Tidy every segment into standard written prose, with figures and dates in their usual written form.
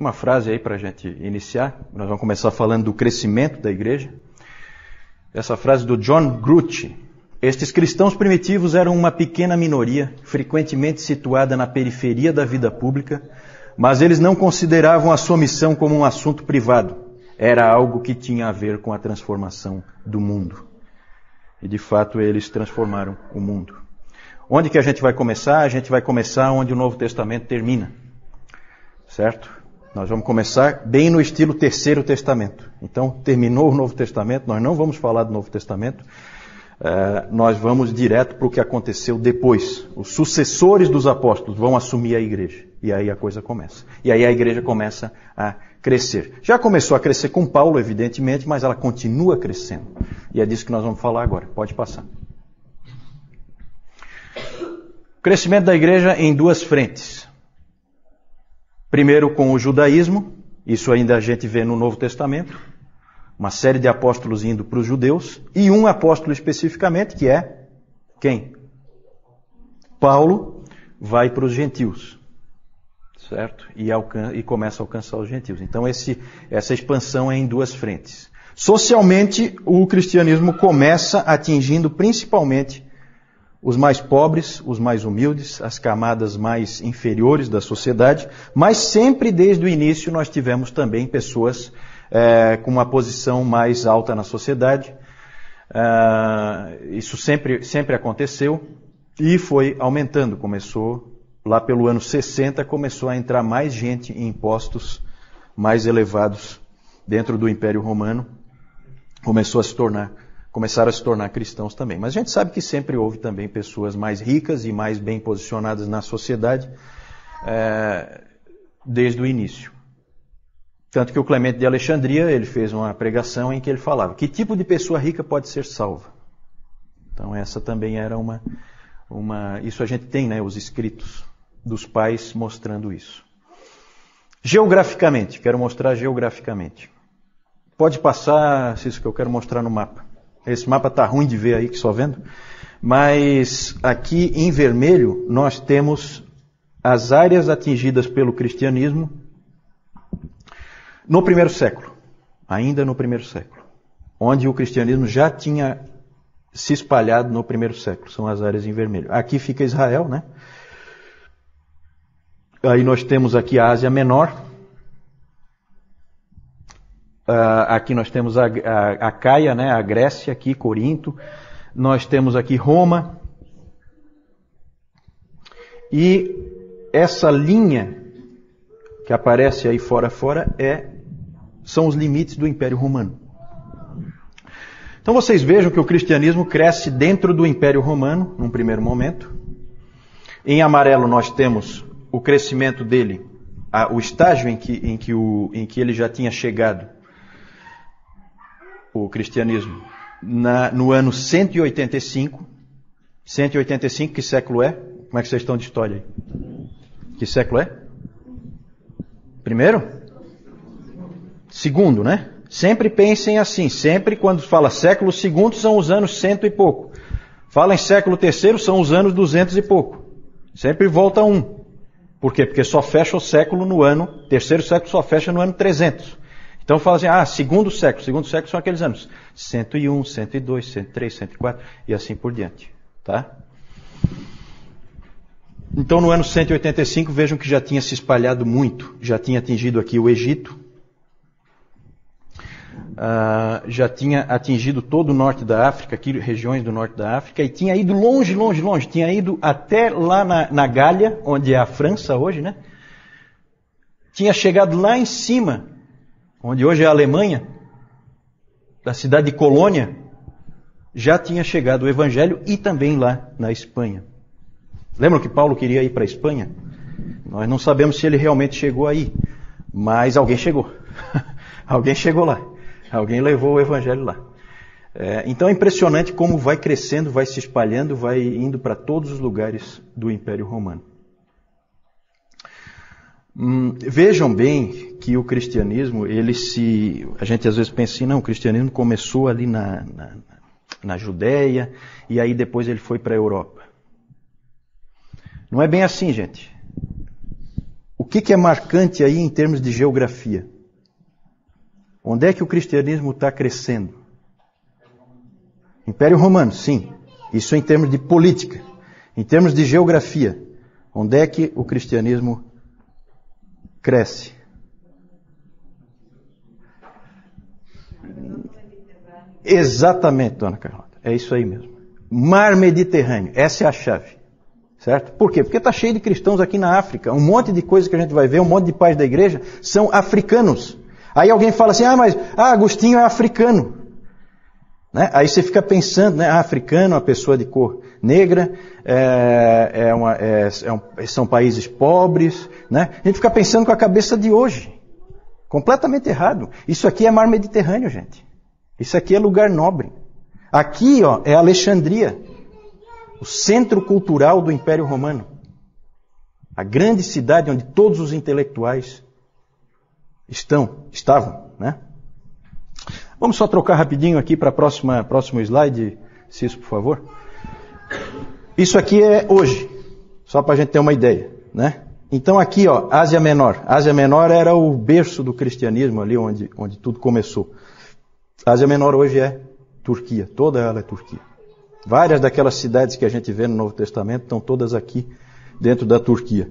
uma frase aí para a gente iniciar. Nós vamos começar falando do crescimento da igreja. Essa frase do John Grucci. Estes cristãos primitivos eram uma pequena minoria, frequentemente situada na periferia da vida pública, mas eles não consideravam a sua missão como um assunto privado. Era algo que tinha a ver com a transformação do mundo. E de fato eles transformaram o mundo. Onde que a gente vai começar? A gente vai começar onde o Novo Testamento termina. Certo? Nós vamos começar bem no estilo Terceiro Testamento. Então, terminou o Novo Testamento, nós não vamos falar do Novo Testamento, nós vamos direto para o que aconteceu depois. Os sucessores dos apóstolos vão assumir a igreja. E aí a coisa começa. E aí a igreja começa a crescer. Já começou a crescer com Paulo, evidentemente, mas ela continua crescendo. E é disso que nós vamos falar agora. Pode passar. O crescimento da igreja em duas frentes. Primeiro com o judaísmo, isso ainda a gente vê no Novo Testamento, uma série de apóstolos indo para os judeus, e um apóstolo especificamente, que é quem? Paulo vai para os gentios, certo? E começa a alcançar os gentios. Então essa expansão é em duas frentes. Socialmente, o cristianismo começa atingindo principalmente os mais pobres, os mais humildes, as camadas mais inferiores da sociedade, mas sempre desde o início nós tivemos também pessoas com uma posição mais alta na sociedade. Isso sempre aconteceu e foi aumentando. Começou lá pelo ano 60, começou a entrar mais gente em postos mais elevados dentro do Império Romano. Começaram a se tornar cristãos também. Mas a gente sabe que sempre houve também pessoas mais ricas e mais bem posicionadas na sociedade desde o início. Tanto que o Clemente de Alexandria, ele fez uma pregação em que ele falava: que tipo de pessoa rica pode ser salva? Então essa também era isso a gente tem, né, os escritos dos pais mostrando isso. Geograficamente, quero mostrar geograficamente. Pode passar, Cícero, que eu quero mostrar no mapa. Esse mapa está ruim de ver aí, que só vendo. Mas aqui em vermelho nós temos as áreas atingidas pelo cristianismo no primeiro século. Ainda no primeiro século. Onde o cristianismo já tinha se espalhado no primeiro século. São as áreas em vermelho. Aqui fica Israel, né? Aí nós temos aqui a Ásia Menor. Aqui nós temos a Caia, né, a Grécia, aqui Corinto. Nós temos aqui Roma. E essa linha que aparece aí fora são os limites do Império Romano. Então vocês vejam que o cristianismo cresce dentro do Império Romano, num primeiro momento. Em amarelo nós temos o crescimento dele, o estágio em que ele já tinha chegado, o cristianismo, no ano 185. 185, que século é? Como é que vocês estão de história aí? Que século é? Primeiro? Segundo, né? Sempre pensem assim. Sempre quando fala século segundo são os anos 100 e pouco. Fala em século terceiro são os anos 200 e pouco. Sempre volta um. Por quê? Porque só fecha o século no ano, terceiro século só fecha no ano 300. Então fala assim, segundo século são aqueles anos 101, 102, 103, 104 e assim por diante, tá? Então no ano 185 vejam que já tinha se espalhado muito, já tinha atingido aqui o Egito, já tinha atingido todo o norte da África, aqui regiões do norte da África, e tinha ido longe, tinha ido até lá na Gália, onde é a França hoje, né? Tinha chegado lá em cima, onde hoje é a Alemanha, da cidade de Colônia, já tinha chegado o Evangelho, e também lá na Espanha. Lembram que Paulo queria ir para a Espanha? Nós não sabemos se ele realmente chegou aí, mas alguém chegou. Alguém chegou lá. Alguém levou o Evangelho lá. Então é impressionante como vai crescendo, vai se espalhando, vai indo para todos os lugares do Império Romano. Vejam bem que o cristianismo, a gente às vezes pensa assim, não, o cristianismo começou ali na Judéia e aí depois ele foi para a Europa. Não é bem assim, gente. que é marcante aí em termos de geografia? Onde é que o cristianismo está crescendo? Império Romano, sim. Isso em termos de política. Em termos de geografia, onde é que o cristianismo cresce? Exatamente, dona Carlota. É isso aí mesmo. Mar Mediterrâneo. Essa é a chave. Certo? Por quê? Porque está cheio de cristãos aqui na África. Um monte de coisa que a gente vai ver, um monte de pais da igreja, são africanos. Aí alguém fala assim, mas Agostinho é africano. Né? Aí você fica pensando, né? Africano, uma pessoa de cor negra, são países pobres. Né? A gente fica pensando com a cabeça de hoje. Completamente errado. Isso aqui é mar Mediterrâneo, gente. Isso aqui é lugar nobre. Aqui, é Alexandria, o centro cultural do Império Romano. A grande cidade onde todos os intelectuais estavam, né? Vamos só trocar rapidinho aqui para próximo slide, Cis, por favor. Isso aqui é hoje, só para a gente ter uma ideia, né? Então aqui, Ásia Menor. Ásia Menor era o berço do cristianismo ali onde tudo começou. Ásia Menor hoje é Turquia, toda ela é Turquia. Várias daquelas cidades que a gente vê no Novo Testamento estão todas aqui dentro da Turquia.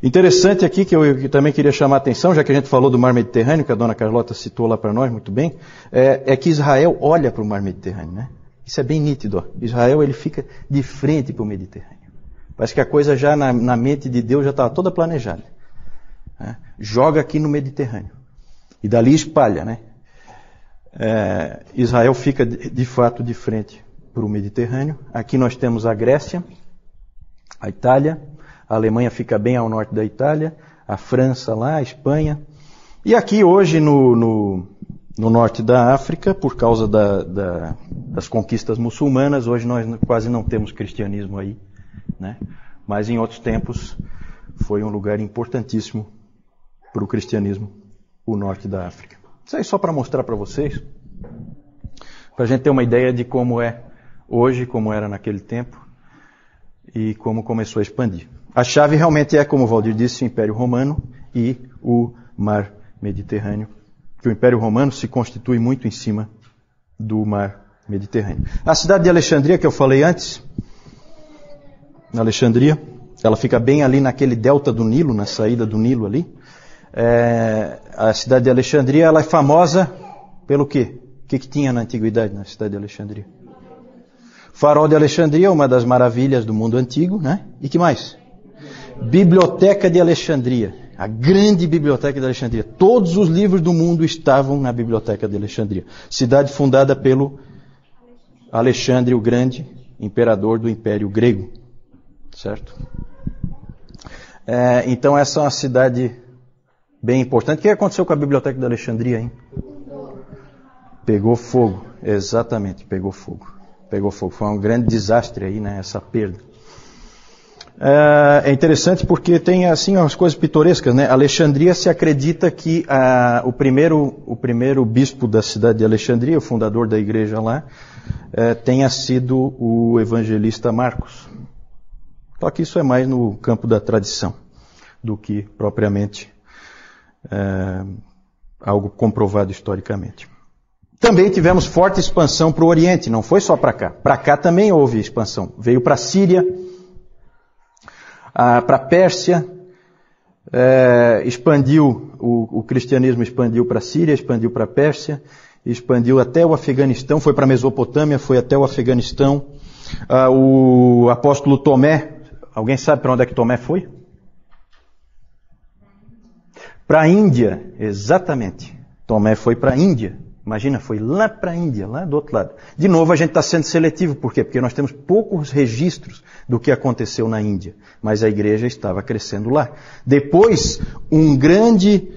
Interessante aqui, que eu também queria chamar a atenção, já que a gente falou do Mar Mediterrâneo, que a dona Carlota citou lá para nós muito bem, é que Israel olha para o Mar Mediterrâneo, né? Isso é bem nítido. Israel, ele fica de frente para o Mediterrâneo. Parece que a coisa já na mente de Deus já estava toda planejada. Né? Joga aqui no Mediterrâneo. E dali espalha, né? Israel fica de fato de frente para o Mediterrâneo. Aqui nós temos a Grécia, a Itália, a Alemanha fica bem ao norte da Itália, a França lá, a Espanha. E aqui hoje no norte da África, por causa das conquistas muçulmanas, hoje nós quase não temos cristianismo aí, né? Mas em outros tempos foi um lugar importantíssimo para o cristianismo, o norte da África. Isso aí só para mostrar para vocês, para a gente ter uma ideia de como é hoje, como era naquele tempo e como começou a expandir. A chave realmente é, como o Valdir disse, o Império Romano e o Mar Mediterrâneo, que o Império Romano se constitui muito em cima do Mar Mediterrâneo. A cidade de Alexandria, que eu falei antes, Alexandria, ela fica bem ali naquele delta do Nilo, na saída do Nilo ali. A cidade de Alexandria, ela é famosa pelo quê? O que tinha na antiguidade na cidade de Alexandria? Farol de Alexandria, uma das maravilhas do mundo antigo, né? E que mais? Biblioteca de Alexandria, a grande biblioteca de Alexandria. Todos os livros do mundo estavam na biblioteca de Alexandria. Cidade fundada pelo Alexandre o Grande, imperador do Império Grego. Certo? Então essa é uma cidade bem importante. O que aconteceu com a biblioteca de Alexandria, hein? Pegou fogo. Exatamente, pegou fogo. Pegou fogo. Foi um grande desastre aí, né? Essa perda. É interessante porque tem assim umas coisas pitorescas, né? Alexandria, se acredita que o primeiro bispo da cidade de Alexandria, o fundador da igreja lá, tenha sido o evangelista Marcos. Só que isso é mais no campo da tradição do que propriamente algo comprovado historicamente. Também tivemos forte expansão para o Oriente, não foi só para cá. Para cá também houve expansão. Veio para a Síria, para a Pérsia, o cristianismo expandiu para a Síria, expandiu para a Pérsia, expandiu até o Afeganistão, foi para a Mesopotâmia, foi até o Afeganistão. O apóstolo Tomé, alguém sabe para onde é que Tomé foi? Para a Índia, exatamente. Tomé foi para a Índia. Imagina, foi lá para a Índia, lá do outro lado. De novo, a gente está sendo seletivo. Por quê? Porque nós temos poucos registros do que aconteceu na Índia. Mas a igreja estava crescendo lá. Depois, um grande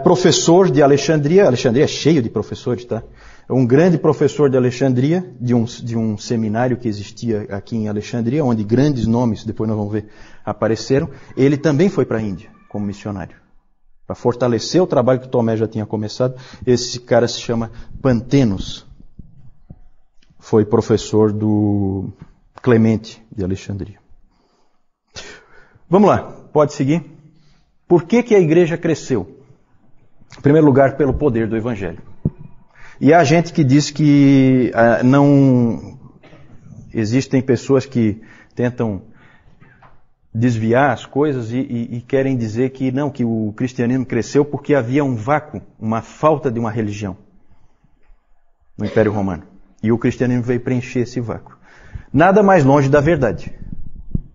professor de Alexandria é cheio de professores, tá? Um grande professor de Alexandria, de um seminário que existia aqui em Alexandria, onde grandes nomes, depois nós vamos ver, apareceram. Ele também foi para a Índia como missionário. Para fortalecer o trabalho que Tomé já tinha começado. Esse cara se chama Pantenos. Foi professor do Clemente de Alexandria. Vamos lá, pode seguir. Por que a igreja cresceu? Em primeiro lugar, pelo poder do Evangelho. E há gente que diz que não existem pessoas que tentam desviar as coisas e querem dizer que não, que o cristianismo cresceu porque havia um vácuo, uma falta de uma religião no Império Romano. E o cristianismo veio preencher esse vácuo. Nada mais longe da verdade.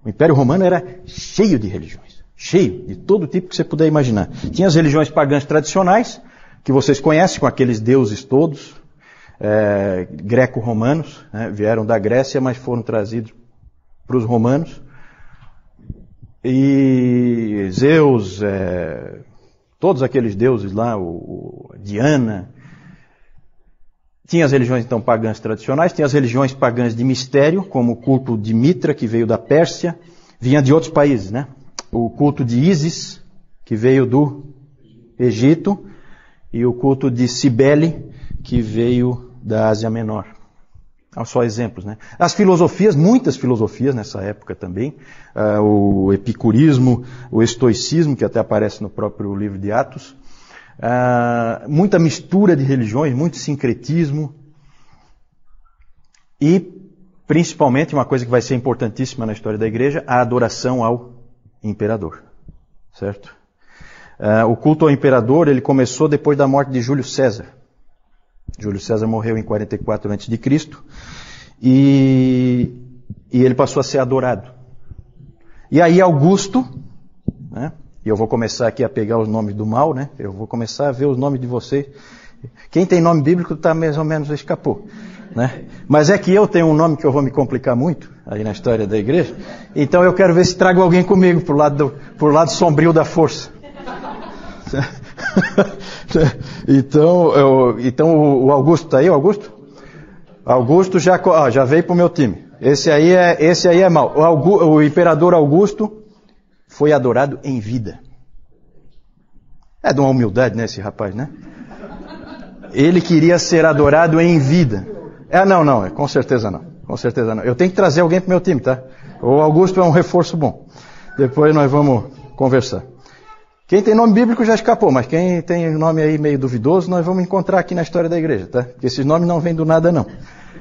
O Império Romano era cheio de religiões. Cheio de todo tipo que você puder imaginar. Tinha as religiões pagãs tradicionais, que vocês conhecem, com aqueles deuses todos, greco-romanos, né, vieram da Grécia, mas foram trazidos para os romanos. E Zeus, todos aqueles deuses lá, Diana. Tinha as religiões então pagãs tradicionais, tinha as religiões pagãs de mistério, como o culto de Mitra, que veio da Pérsia, vinha de outros países, né? O culto de Ísis, que veio do Egito, e o culto de Cibele, que veio da Ásia Menor. Só exemplos, né? As filosofias, muitas filosofias nessa época também, o epicurismo, o estoicismo, que até aparece no próprio livro de Atos, muita mistura de religiões, muito sincretismo, e principalmente, uma coisa que vai ser importantíssima na história da igreja, a adoração ao imperador, certo? O culto ao imperador, ele começou depois da morte de Júlio César. Júlio César morreu em 44 a.C. E ele passou a ser adorado. E aí Augusto, né? E eu vou começar aqui a pegar os nomes do mal, né? Eu vou começar a ver os nomes de vocês. Quem tem nome bíblico está mais ou menos escapou, né? Mas é que eu tenho um nome que eu vou me complicar muito aí na história da igreja. Então eu quero ver se trago alguém comigo pro lado sombrio da força. Então o Augusto está aí, o Augusto? Augusto já veio para o meu time. Esse aí é mau. O imperador Augusto foi adorado em vida. É de uma humildade, né, esse rapaz, né? Ele queria ser adorado em vida. Não, com certeza não. Com certeza não. Eu tenho que trazer alguém para o meu time, tá? O Augusto é um reforço bom. Depois nós vamos conversar. Quem tem nome bíblico já escapou, mas quem tem nome aí meio duvidoso, nós vamos encontrar aqui na história da igreja, tá? Porque esses nomes não vêm do nada, não.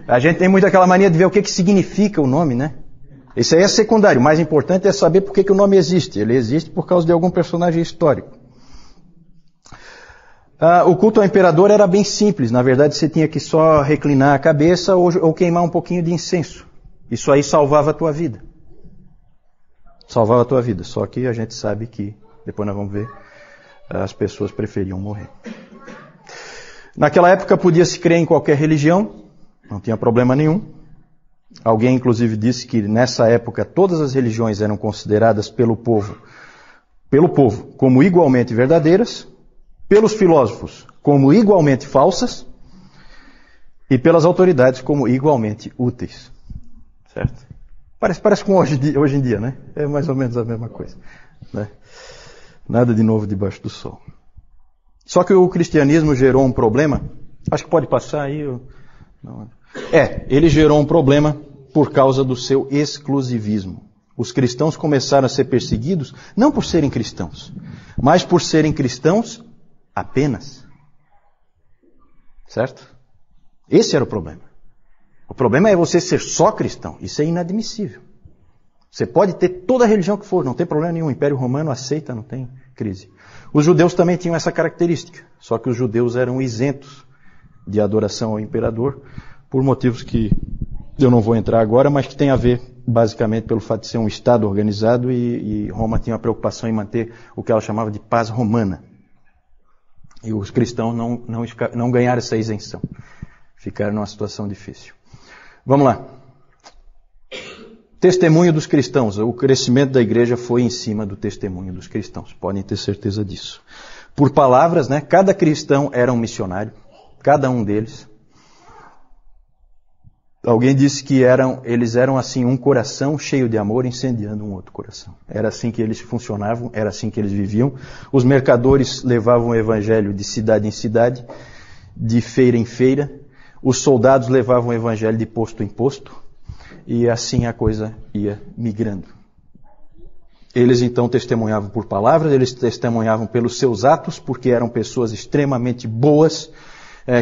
A gente tem muito aquela mania de ver o que significa o nome, né? Isso aí é secundário. O mais importante é saber por que o nome existe. Ele existe por causa de algum personagem histórico. O culto ao imperador era bem simples. Na verdade, você tinha que só reclinar a cabeça ou queimar um pouquinho de incenso. Isso aí salvava a tua vida. Salvava a tua vida. Só que a gente sabe que, depois nós vamos ver, as pessoas preferiam morrer. Naquela época podia-se crer em qualquer religião. Não tinha problema nenhum. Alguém, inclusive, disse que nessa época todas as religiões eram consideradas pelo povo como igualmente verdadeiras, pelos filósofos como igualmente falsas e pelas autoridades como igualmente úteis. Certo? Parece com hoje em dia, né? É mais ou menos a mesma coisa, né? Nada de novo debaixo do sol. Só que o cristianismo gerou um problema. Acho que pode passar aí. Não. Ele gerou um problema por causa do seu exclusivismo. Os cristãos começaram a ser perseguidos não por serem cristãos, mas por serem cristãos apenas. Certo? Esse era o problema. O problema é você ser só cristão. Isso é inadmissível. Você pode ter toda a religião que for, não tem problema nenhum. O Império Romano aceita, não tem crise. Os judeus também tinham essa característica. Só que os judeus eram isentos de adoração ao imperador, por motivos que eu não vou entrar agora, mas que tem a ver basicamente pelo fato de ser um Estado organizado e Roma tinha uma preocupação em manter o que ela chamava de paz romana. E os cristãos não ganharam essa isenção. Ficaram numa situação difícil. Vamos lá. Testemunho dos cristãos. O crescimento da igreja foi em cima do testemunho dos cristãos. Podem ter certeza disso. Por palavras, né? Cada cristão era um missionário. Cada um deles. Alguém disse que eles eram assim um coração cheio de amor incendiando um outro coração. Era assim que eles funcionavam, era assim que eles viviam. Os mercadores levavam o evangelho de cidade em cidade, de feira em feira. Os soldados levavam o evangelho de posto em posto. E assim a coisa ia migrando. Eles então testemunhavam por palavras, eles testemunhavam pelos seus atos, porque eram pessoas extremamente boas,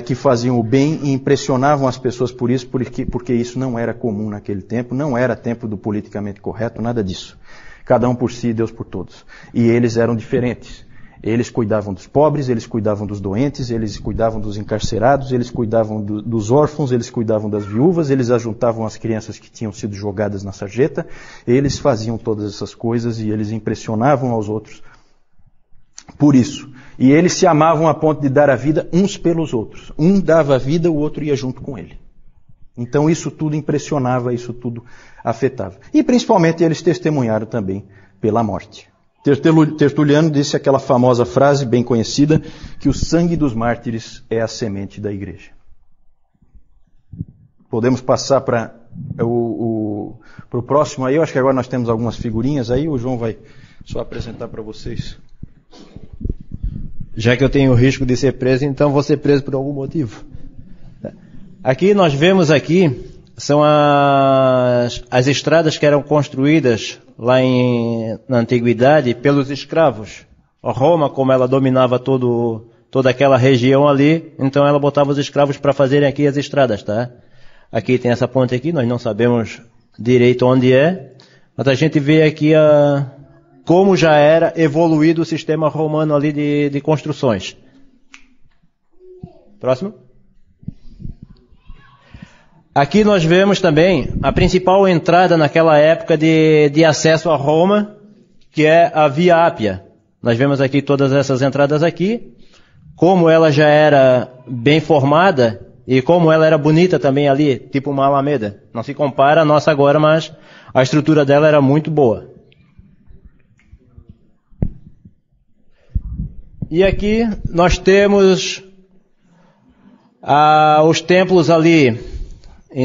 que faziam o bem e impressionavam as pessoas por isso, porque isso não era comum naquele tempo, não era tempo do politicamente correto, nada disso. Cada um por si, Deus por todos. E eles eram diferentes. Eles cuidavam dos pobres, eles cuidavam dos doentes, eles cuidavam dos encarcerados, eles cuidavam dos órfãos, eles cuidavam das viúvas, eles ajuntavam as crianças que tinham sido jogadas na sarjeta, eles faziam todas essas coisas e eles impressionavam aos outros por isso. E eles se amavam a ponto de dar a vida uns pelos outros. Um dava a vida, o outro ia junto com ele. Então isso tudo impressionava, isso tudo afetava. E principalmente eles testemunharam também pela morte. Tertuliano disse aquela famosa frase bem conhecida, que o sangue dos mártires é a semente da igreja. Podemos passar para o próximo aí. Eu acho que agora nós temos algumas figurinhas aí, o João vai só apresentar para vocês. Já que eu tenho o risco de ser preso, então vou ser preso por algum motivo. Aqui nós vemos aqui, são as estradas que eram construídas lá na antiguidade pelos escravos. A Roma, como ela dominava toda aquela região ali, então ela botava os escravos para fazerem aqui as estradas, tá? Aqui tem essa ponte aqui, nós não sabemos direito onde é, mas a gente vê aqui como já era evoluído o sistema romano ali de construções. Próximo. Aqui nós vemos também a principal entrada naquela época de acesso a Roma, que é a Via Ápia. Nós vemos aqui todas essas entradas aqui, como ela já era bem formada e como ela era bonita também ali, tipo uma alameda. Não se compara a nossa agora, mas a estrutura dela era muito boa. E aqui nós temos os templos ali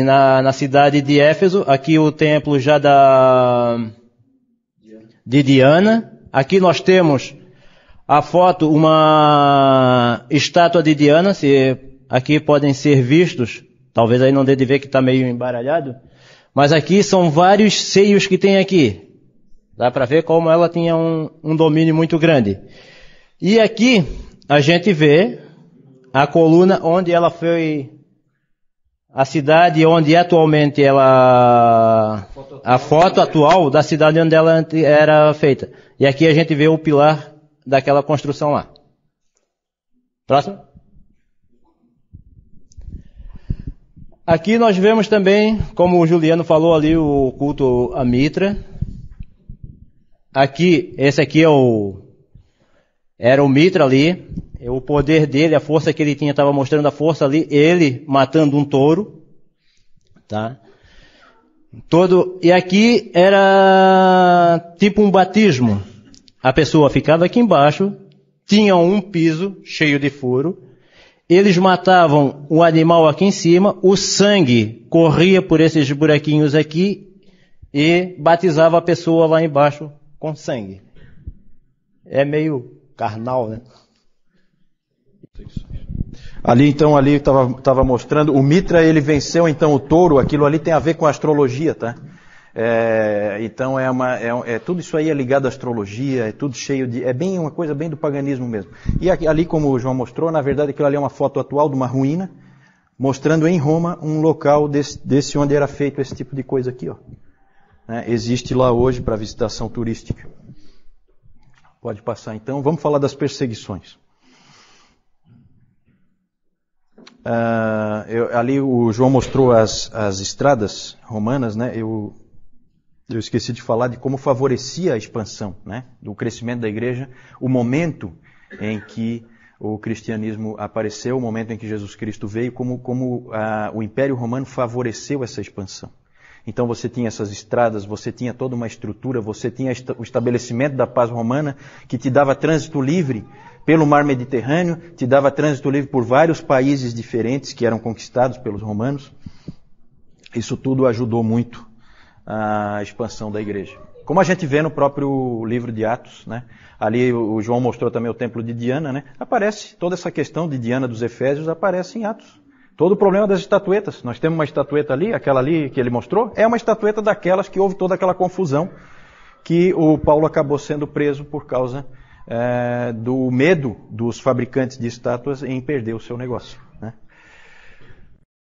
na cidade de Éfeso. Aqui o templo já de Diana. Aqui nós temos a foto, uma estátua de Diana. Aqui podem ser vistos, talvez aí não dê de ver que está meio embaralhado, mas aqui são vários seios que tem aqui. Dá para ver como ela tinha um domínio muito grande. E aqui a gente vê a coluna onde ela foi, a cidade onde atualmente a foto atual da cidade onde ela era feita. E aqui a gente vê o pilar daquela construção lá. Próximo. Aqui nós vemos também, como o Juliano falou ali, o culto a Mitra. Aqui, esse aqui era o Mitra ali, o poder dele, a força que ele tinha, estava mostrando a força ali, ele matando um touro, tá? E aqui era tipo um batismo. A pessoa ficava aqui embaixo, tinha um piso cheio de furo, eles matavam o animal aqui em cima, o sangue corria por esses buraquinhos aqui e batizava a pessoa lá embaixo com sangue. É meio carnal, né? Ali estava mostrando, o Mitra ele venceu então o touro, aquilo ali tem a ver com a astrologia, tá? Então tudo isso aí é ligado à astrologia, é tudo cheio de, é bem uma coisa bem do paganismo mesmo. E ali, como o João mostrou, na verdade aquilo ali é uma foto atual de uma ruína, mostrando em Roma um local desse onde era feito esse tipo de coisa aqui, ó. Existe lá hoje para visitação turística. Pode passar então. Vamos falar das perseguições. Ali o João mostrou as estradas romanas, né? Eu esqueci de falar de como favorecia a expansão, né? Do crescimento da igreja, o momento em que o cristianismo apareceu, o momento em que Jesus Cristo veio, como o Império Romano favoreceu essa expansão. Então você tinha essas estradas, você tinha toda uma estrutura, você tinha o estabelecimento da paz romana, que te dava trânsito livre pelo mar Mediterrâneo, te dava trânsito livre por vários países diferentes que eram conquistados pelos romanos. Isso tudo ajudou muito a expansão da igreja. Como a gente vê no próprio livro de Atos, né? Ali o João mostrou também o templo de Diana, né? Aparece, toda essa questão de Diana dos Efésios aparece em Atos. Todo o problema das estatuetas. Nós temos uma estatueta ali, aquela ali que ele mostrou, é uma estatueta daquelas que houve toda aquela confusão, que o Paulo acabou sendo preso por causa do medo dos fabricantes de estátuas em perder o seu negócio.